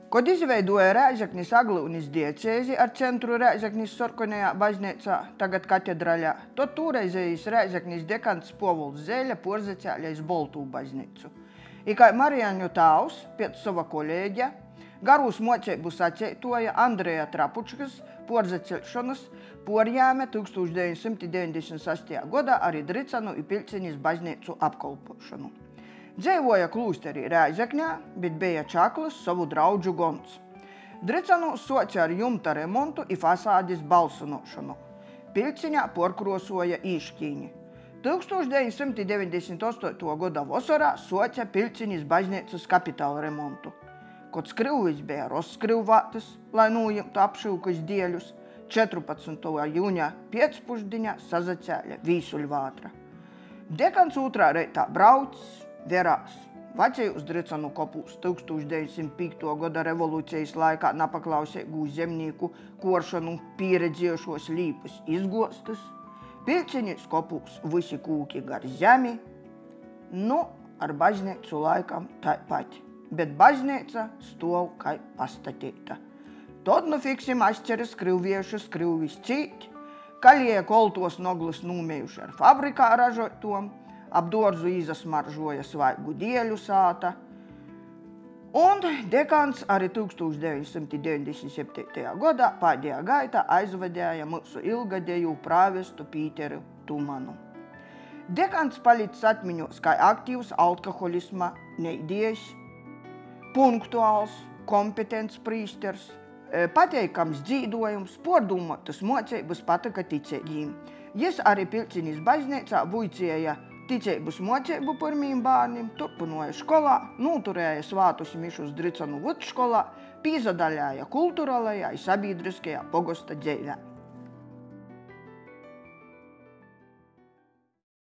Kad izveidoja Rēzeknis Aglūnis diecēzi ar centru Rēzeknis Sorkonajā baznīcā, tagad katedraļā, tad toreizējais Rēzeknis dekants Povuls Zeļa porzacēļa iz Boltū baznīcu. I kai Marijaņu tāvs, pēc sava kolēģa, garūs moceibu saceitoja Andreja Trapučkas porzaceļšanas porjāme 1998. gadā arī Dricanu i Piļcinis baznīcu apkolpošanu. Dzeivoja klūsterī Rēzekņā, bet bija čaklys savu draudžu gons. Dricanu soca ar jumta remontu i fasādes balsynošanu. Piļciņā porkrosoja īškīņi. 1998. gada vasarā soca Piļcinis baznīcas kapitāla remontu. Kod skryuvis bija rozskryvātys, lai nūjimtu apšūkas dieļus, 14. jūņā piecpušdiņā sazacēļa Vīsuļvātra. Dekans otrā reitā braucis, verās. Vecajos Dricanu kopūs 1905. gada revolūcijas laikā napaklausīgu zemnieku koršanu pieredzējušos līpus izgostas, Piļcinis kopūs visi kūki gar zemi, ar baznīcu laikam tāpat, bet baznīca stov kai pastatīta. Tad fiksim ašķeri skryviešu skryvis cīt, kaļie koltos noglis nūmējuši ar fabrikā ražotom, ap dorzu izasmaržoja svaigu dieļu sāta, un dekans arī 1997. gadā pēdējā gaitā aizvadēja mūsu ilgadēju prāvestu Pīteru Tumanu. Dekans palicis atmiņos kā aktīvs alkoholisma neidējs, punktuāls, kompetents prīsters, pateikams dzīdojums, pordūmotas moceibas patika ticēgīm. Jis arī Piļcinis baznīcā vuicēja ticēbus moceibu pirmīm bārnim, turpinoja školā, nūturēja svātus mišus Dricanu vidškolā, pīzadaļāja kulturālajā i sabiedriskajā pogosta dzeivē.